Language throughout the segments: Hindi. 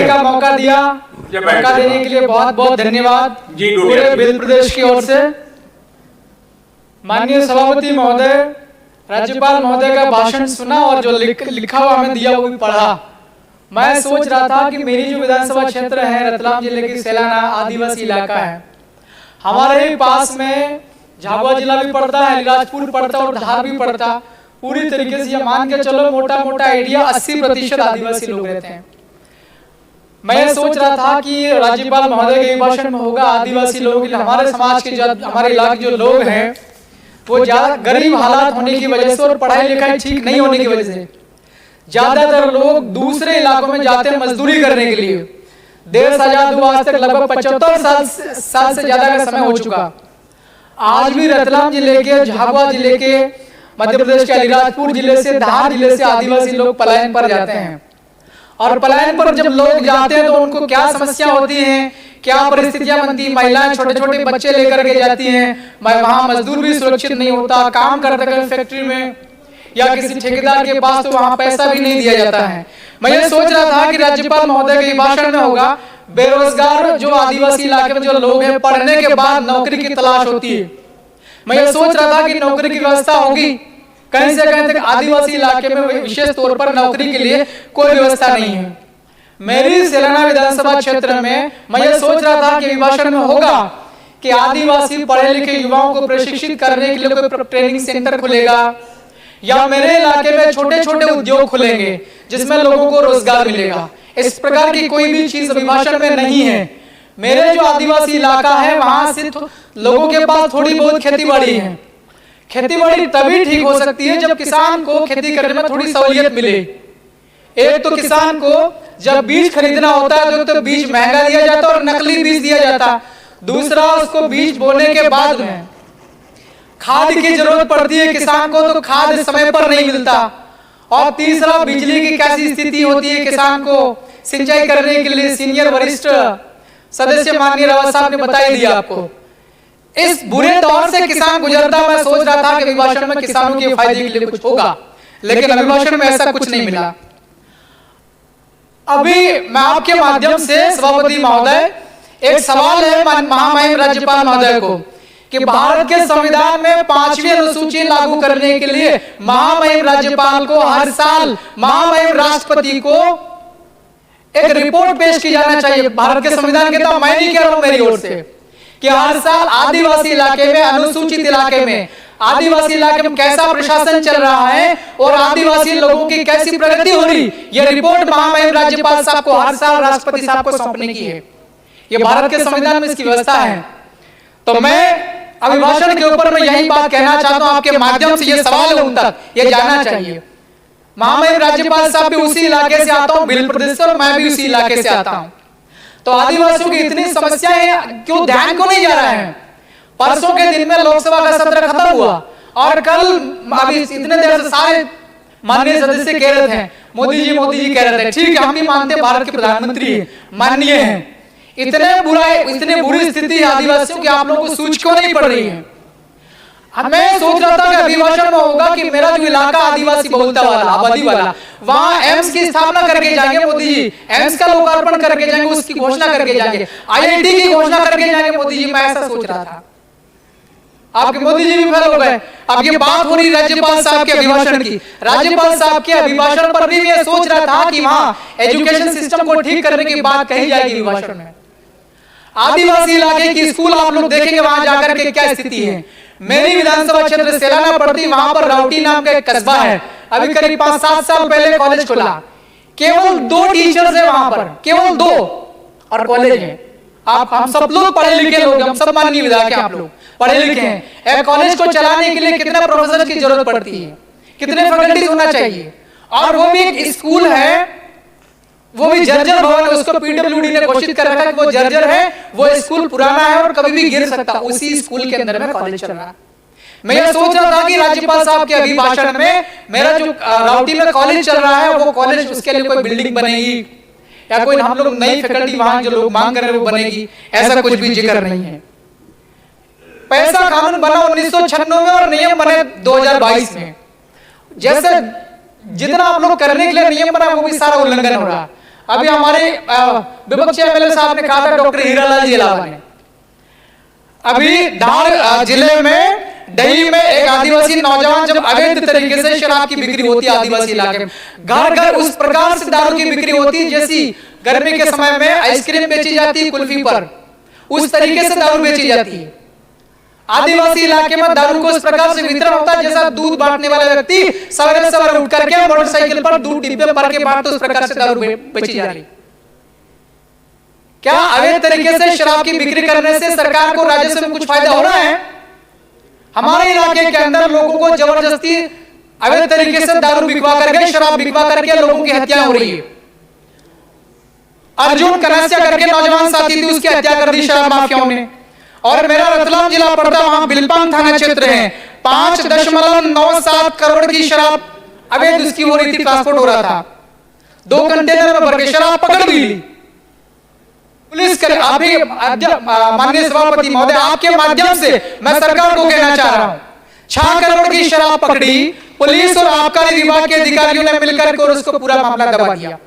बोलने का मौका दिया, मौका देने के लिए बहुत बहुत धन्यवाद पूरे भिल प्रदेश की ओर से। माननीय सभापति महोदय, राज्यपाल महोदय का भाषण सुना और जो लिखा हुआ हमें दिया वो भी पढ़ा। मैं सोच रहा था कि मेरी जो विधानसभा क्षेत्र है रतलाम जिले की सेलाना आदिवासी इलाका है, हमारे ही पास में झाबुआ जिला भी पड़ता है, अलीराजपुर पड़ता और धार भी पड़ता। पूरी तरीके से ये मान के चलो मोटा मोटा आइडिया 80% आदिवासी लोग रहते हैं। मैं सोच रहा था कि राज्यपाल महोदय के भाषण में होगा आदिवासी लोगों के लिए, हमारे समाज के हमारे इलाके जो लोग हैं वो ज्यादा गरीब हालात होने की वजह से और पढ़ाई लिखाई ठीक नहीं होने की वजह से ज्यादातर लोग दूसरे इलाकों में जाते हैं मजदूरी करने के लिए। देश आजाद हुआ आज तक लगभग 75 साल से ज्यादा का समय हो चुका। आज भी रतलाम जिले के, झाबुआ जिले के, मध्य प्रदेश के अलीराजपुर जिले से, धार जिले से आदिवासी लोग पलायन पर जाते हैं। और पलायन पर जब लोग जाते हैं तो उनको क्या समस्या होती है, क्या परिस्थितियां बनती, महिलाएं छोटे छोटे बच्चे लेकर के जाती हैं, वहां मजदूर भी सुरक्षित नहीं होता, काम करते हैं फैक्ट्री में या किसी ठेकेदार के पास तो वहां पैसा भी नहीं दिया जाता है। मैं ये सोच रहा था कि राज्यपाल महोदय के भाषण में होगा बेरोजगार जो आदिवासी इलाके में जो लोग हैं, पढ़ने के बाद नौकरी की तलाश होती है। मैं ये सोच रहा था कि नौकरी की व्यवस्था होगी, कहीं से कहीं तक आदिवासी इलाके में विशेष तौर पर नौकरी के लिए कोई व्यवस्था नहीं है। मेरी सेलाना विधानसभा क्षेत्र में मैं ये सोच रहा था कि अभिभाषण में होगा कि आदिवासी पढ़े लिखे युवाओं को प्रशिक्षित करने के लिए कोई ट्रेनिंग सेंटर खुलेगा या मेरे इलाके में छोटे छोटे उद्योग खुलेंगे जिसमें लोगों को रोजगार मिलेगा। इस प्रकार की कोई भी चीज अभिभाषण में नहीं है। मेरे जो आदिवासी इलाका है वहां से लोगों के पास थोड़ी बहुत खेती बाड़ी है। खेती बाड़ी तभी ठीक हो सकती है जब किसान को खेती करने में थोड़ी सहूलियत मिले। एक तो किसान को जब बीज खरीदना होता है तो बीज महंगा दिया जाता है और नकली बीज दिया जाता। दूसरा, उसको बीज बोने के बाद में खाद की जरूरत पड़ती है किसान को, तो खाद समय पर नहीं मिलता। और तीसरा, बिजली की कैसी स्थिति होती है किसान को सिंचाई करने के लिए। सीनियर वरिष्ठ सदस्य माननीय रावत साहब ने बता दिया आपको। इस बुरे दौर से किसान गुजरता। मैं सोच रहा था कि अभिभाषण में किसानों के फायदे के लिए कुछ होगा, लेकिन अभिभाषण में ऐसा कुछ नहीं मिला। अभी मैं आपके माध्यम से सभापति महोदय, एक सवाल है महामहिम राज्यपाल महोदय को कि भारत के संविधान में 5वीं अनुसूची लागू करने के लिए महामहिम राज्यपाल को हर साल महामहिम राष्ट्रपति को एक रिपोर्ट पेश की जाना चाहिए। भारत के संविधान के तो मैं नहीं कह रहा हूं मेरी ओर से कि हर साल आदिवासी इलाके में, अनुसूचित इलाके में, आदिवासी इलाके में कैसा प्रशासन चल रहा है और आदिवासी लोगों की कैसी प्रगति हो रही, यह रिपोर्ट महामहिम राज्यपाल साहब को हर साल राष्ट्रपति साहब को सौंपने की है। यह भारत के संविधान में इसकी व्यवस्था है। तो मैं अभिभाषण के ऊपर मैं यही बात कहना चाहता हूं, आपके माध्यम से यह सवाल है उन तक, यह जानना चाहिए। महामहिम राज्यपाल साहब भी उसी इलाके से आता हूं, भिल प्रदेश से, और मैं भी उसी इलाके से आता हूं। तो आदिवासियों की इतनी समस्याएं क्यों ध्यान को नहीं जा रहा है? परसों के दिन में लोकसभा का सत्र खत्म हुआ और कल अभी इतने देर से सारे माननीय सदस्य कह रहे थे मोदी जी कह रहे थे। ठीक है, हम भी मानते हैं भारत के प्रधानमंत्री माननीय हैं। इतने बुरी स्थिति आदिवासियों की आप लोगों को सूझ क्यों नहीं पड़ रही है? मैं सोच रहा था कि अभिभाषण में होगा कि मेरा जो इलाका आदिवासी बहुलता वाला, आबादी वाला, वहां एम्स की स्थापना करके जाएंगे मोदी जी, एम्स का लोकार्पण करके जाएंगे, उसकी घोषणा करके जाएंगे, IIT की घोषणा करके जाएंगे मोदी जी। मैं ऐसा सोच रहा था। आपके मोदी जी भी फेल हो गए। अब ये बात हो रही राज्यपाल साहब के अभिभाषण की। राज्यपाल साहब के अभिभाषण पर भी मैं सोच रहा था कि वहां एजुकेशन सिस्टम को ठीक करने की बात कही जाएगी अभिभाषण में। आदिवासी इलाके की स्कूल आप लोग देखेंगे वहां जाकर के क्या स्थिति है। मेरी विधानसभा क्षेत्र सेलाना पड़ती, वहां पर राउटी नाम का एक कस्बा है। अभी करीब 5-7 साल पहले कॉलेज खुला, केवल 2 टीचर्स है वहां पर, केवल 2, और कॉलेज है। हम सब लोग पढ़े लिखे लोग, हम सब माननीय विधायक हैं, आप लोग पढ़े लिखे हैं। एक कॉलेज को चलाने के लिए कितने प्रोफेसर की जरूरत पड़ती है, कितने फैकल्टीज होना चाहिए, और वो भी एक स्कूल है, वो भी जर्जर भवन, उसको PWD ने घोषित कर रखा है कि वो जर्जर है, वो स्कूल पुराना है और कभी भी गिर सकता। उसी स्कूल के अंदर में कॉलेज चल रहा है। मैं ये सोच रहा था कि राज्यपाल साहब के अभिभाषण में मेरा जो राउटी में कॉलेज चल रहा है, वो कॉलेज, उसके लिए कोई बिल्डिंग बनेगी या कोई हम लोग नई फैकल्टी वहां जो लोग मांग कर रहे हैं वो बनेगी, ऐसा कुछ भी जिक्र नहीं है। पैसा कानून बना 1996 में और नियम बने 2022 में। जैसे जितना आप लोग करने के लिए नियम बना वो भी सारा उल्लंघन हो रहा। अभी हमारे विपक्षी एमएलए साहब ने कहा था, डॉक्टर हीरालाल जिलावा ने, अभी धार जिले में डही में एक आदिवासी नौजवान जब अवैध तरीके से शराब की बिक्री होती है आदिवासी इलाके में, घर घर उस प्रकार से दारू की बिक्री होती है जैसी गर्मी के समय में आइसक्रीम बेची जाती है कुल्फी पर, उस तरीके से दारू बेची जाती है। आदिवासी इलाके में दारू को इस प्रकार से वितरण होता है जैसा दूध बांटने वाला व्यक्ति सवेरे सवेरे उठ करके मोटरसाइकिल पर दूध डिब्बे भर के बांटते, उस प्रकार से दारू बेची जा रही। क्या अवैध तरीके से शराब की बिक्री करने से सरकार को राजस्व में कुछ फायदा हो रहा है? हमारे इलाके के अंदर लोगों को जबरदस्ती अवैध तरीके से दारू बिकवा करके, शराब बिकवा करके लोगों की हत्या हो रही है। अर्जुन कनासिया करके नौजवान साथी थी, उसकी हत्या कर दी शराब माफियाओं ने। और मेरा रतलाम जिला पड़ता, वहां बिलपांग थाना क्षेत्र है, 5.97 करोड़ की शराब अवैध उसकी हो रही थी, ट्रांसपोर्ट हो रहा था, 2 कंटेनर में भर के शराब पकड़ ली पुलिस कर। अभी माननीय सभापति महोदय, आपके माध्यम से मैं सरकार को कहना चाह रहा हूं, 6 करोड़ की शराब पकड़ी पुलिस और आबकारी विभाग के अधिकारियों ने मिलकर और उसको पूरा मामला दबा दिया।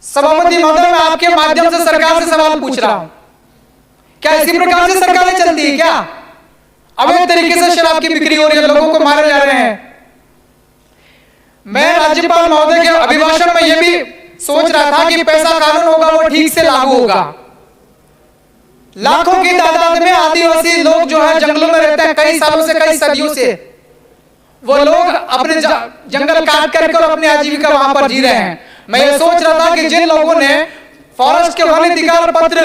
सभापति महोदय, मैं आपके माध्यम से सरकार से सवाल पूछ रहा हूं, क्या इसी प्रकार से सरकारें चलती है क्या? अवैध तरीके से शराब की बिक्री हो रही है, लोगों को मारे जा रहे हैं। मैं राज्यपाल महोदय के अभिभाषण में यह भी सोच रहा था कि पैसा कानून होगा वो ठीक से लागू होगा। लाखों की तादाद में आदिवासी लोग जो है जंगलों में रहते हैं, कई सालों से, कई सदियों से वो लोग अपने जंगल काट करके और अपनी आजीविका वहां पर जी रहे हैं। मैं ये सोच रहा था कि जिन लोगों ने फॉरेस्ट के वन अधिकार पत्र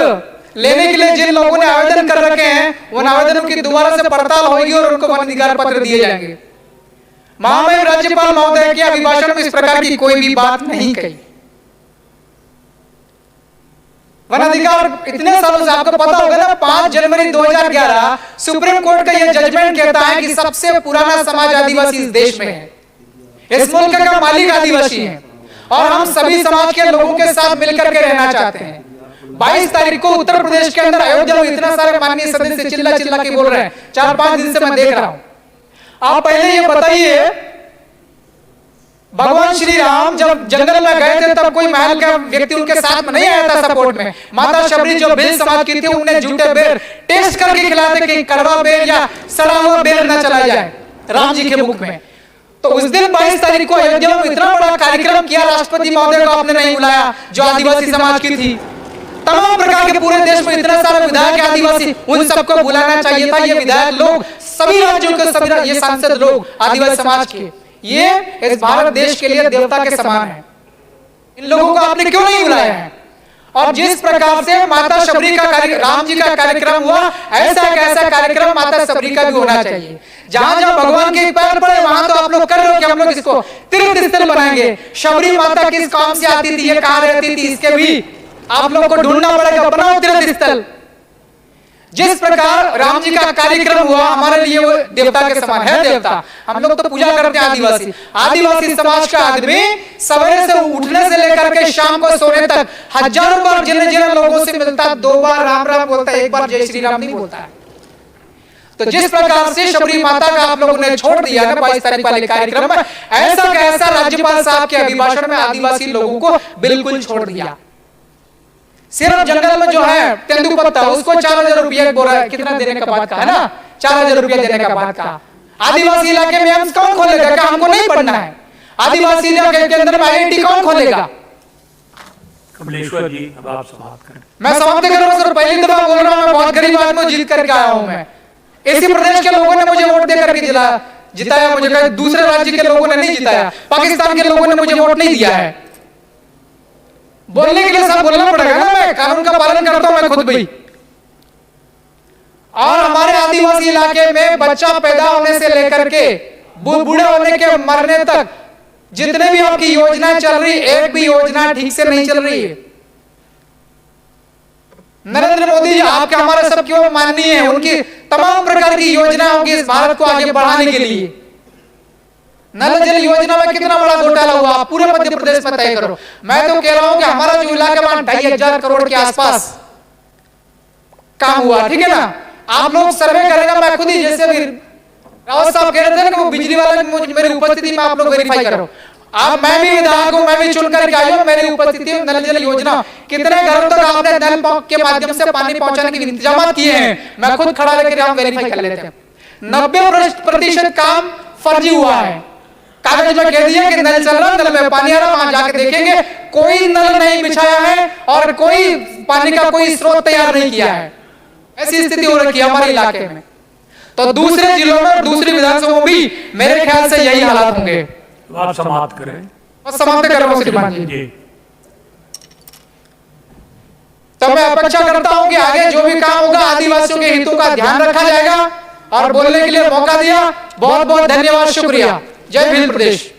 लेने के लिए जिन लोगों ने आवेदन कर रखे हैं, उन आवेदनों की दोबारा से पड़ताल होगी और उनको वन अधिकार पत्र दिए जाएंगे। महामहिम राज्यपाल महोदय के अभिभाषण में इस प्रकार की कोई भी बात नहीं कही। वन अधिकार इतने सालों से, आपको पता होगा ना, 5 जनवरी 2011 सुप्रीम कोर्ट का यह जजमेंट कहता है कि सबसे पुराना समाज आदिवासी इस देश में है, इस मुल्क का मालिक आदिवासी है और हम सभी समाज के लोगों के साथ मिलकर के रहना चाहते हैं। 22 तारीख को उत्तर प्रदेश के अंदर अयोध्या में इतना सारे माननीय सदस्य चिल्ला चिल्ला के बोल रहे हैं, 4-5 दिन से मैं देख रहा हूं। आप पहले ये बताइए, भगवान श्री राम जब जंगल में गए थे तब कोई महल का व्यक्ति उनके साथ में नहीं आया था सपोर्ट में। माता शबरी जो बेल समाज की थी, उन्हें झूठे बेर टेस्ट करके खिलाते कि कड़वा बेर या सड़ा हुआ बेर न चला जाए राम जी के मुख में। तो उस दिन 22 तारीख को अयोध्या में इतना बड़ा कार्यक्रम किया, राष्ट्रपति महोदय को आपने नहीं बुलाया जो आदिवासी समाज की थी। तमाम प्रकार के पूरे देश में इतना सारा विधायक आदिवासी, उन सबको बुलाना चाहिए था। ये विधायक लोग सभी राज्यों के, सभी ये सांसद लोग आदिवासी समाज के, ये इस भारत देश के लिए देवता के समान है। इन लोगों को आपने क्यों नहीं बुलाया है? और जिस प्रकार से माता शबरी का राम जी का कार्यक्रम हुआ, ऐसा कार्यक्रम माता शबरी का भी होना चाहिए। जहां जहां भगवान के पैर पड़े वहां तो आप लोग कर रहे हो कि हम लोग इसको तीर्थ स्थल बनाएंगे। शबरी माता किस काम से आती थी, ये कहां रहती थी, इसके भी आप लोग को ढूंढना पड़ेगा, बनाओ तीर्थ स्थल। जिस प्रकार राम जी का कार्यक्रम हुआ, हमारे लिए वो देवता के समान है। देवता हम लोग तो पूजा करते हैं आदिवासी। आदिवासी समाज का आदमी सवेरे से उठने से लेकर के शाम को सोने तक हजारों बार जिन जिन लोगों से मिलता, 2 बार राम राम बोलता है, 1 बार जय श्री राम नहीं बोलता है। तो जिस प्रकार से शबरी माता का आप लोगों ने छोड़ दिया ना 22 तारीख वाले कार्यक्रम में, ऐसा का ऐसा राज्यपाल साहब के अभिभाषण में आदिवासी लोगों को बिल्कुल छोड़ दिया। सिर्फ जंगल में जो है तेंदुपत्ता, उसको 4000 रुपया बोल रहा है, कितना देने का बात का है ना, 4000 रुपया देने का बात का। आदिवासी इलाके में एम्स कौन खोलेगा? क्या हमको नहीं पढ़ना है? आदिवासी इलाके के अंदर में IIT कौन खोलेगा? कमलेश्वर जी, अब आप समाप्त करें। मैं समाप्त कर रहा हूं सर, पहली दफा बोल रहा हूं, मैं बहुत गरीब आदमी जीत करके आया हूं। मैं इसी प्रदेश के लोगों ने मुझे वोट देकर के जिताया, मुझे दूसरे राज्य के लोगों ने नहीं जिताया, पाकिस्तान के लोगों ने मुझे वोट नहीं दिया है। बोलने के लिए सब बोलना पड़ेगा ना, मैं कानून का पालन करता हूं मैं खुद भी। और हमारे आदिवासी इलाके में बच्चा पैदा होने से लेकर के बूढ़े होने के मरने तक जितने भी आपकी योजनाएं चल रही, एक भी योजना ठीक से नहीं चल रही है। नरेंद्र मोदी जी आपके हमारे सब क्यों माननीय है, उनकी तमाम प्रकार की योजनाओं की इस भारत को आगे बढ़ाने के लिए। नल जल योजना में कितना बड़ा घोटाला हुआ, पूरे मध्य प्रदेश में तय करो। मैं तो कह रहा हूं कि हमारा जो इलाका में 2500 करोड़ के आसपास काम हुआ, ठीक है ना। आप लोग सर्वे करेगा, मैं खुद ही, जैसे भी रावत साहब कह रहे थे ना कि वो बिजली वाले मेरी उपस्थिति में आप लोग वेरीफाई करो। अब मैं भी विधायक हूं, मैं भी चुन करके आई हूं, मेरी उपस्थिति में नल जल योजना कितने घरों तक आपने नल के माध्यम से पानी पहुंचाने के इंतजाम किए हैं, मैं खुद खड़ा लेकर हम वेरीफाई कर लेते हैं। 90% काम फर्जी हुआ है। कागज में कह दिया कि नल चल रहा, नल में पानी आ रहा, वहां जाके देखेंगे कोई नल नहीं बिछाया है और कोई पानी का कोई स्रोत तैयार नहीं किया है। ऐसी स्थिति हो रखी है हमारे इलाके में। तो दूसरे जिलों में, दूसरी विधानसभाओं में भी मेरे ख्याल से यही हालात होंगे। तो आप समाप्त करें। बस समाप्त कर रहा हूं श्रीमान जी। जी तो मैं अपेक्षा करता हूं कि आगे जो भी काम होगा आदिवासियों के हितों का ध्यान रखा जाएगा। और बोलने के लिए मौका दिया, बहुत बहुत धन्यवाद, शुक्रिया। जय भील प्रदेश।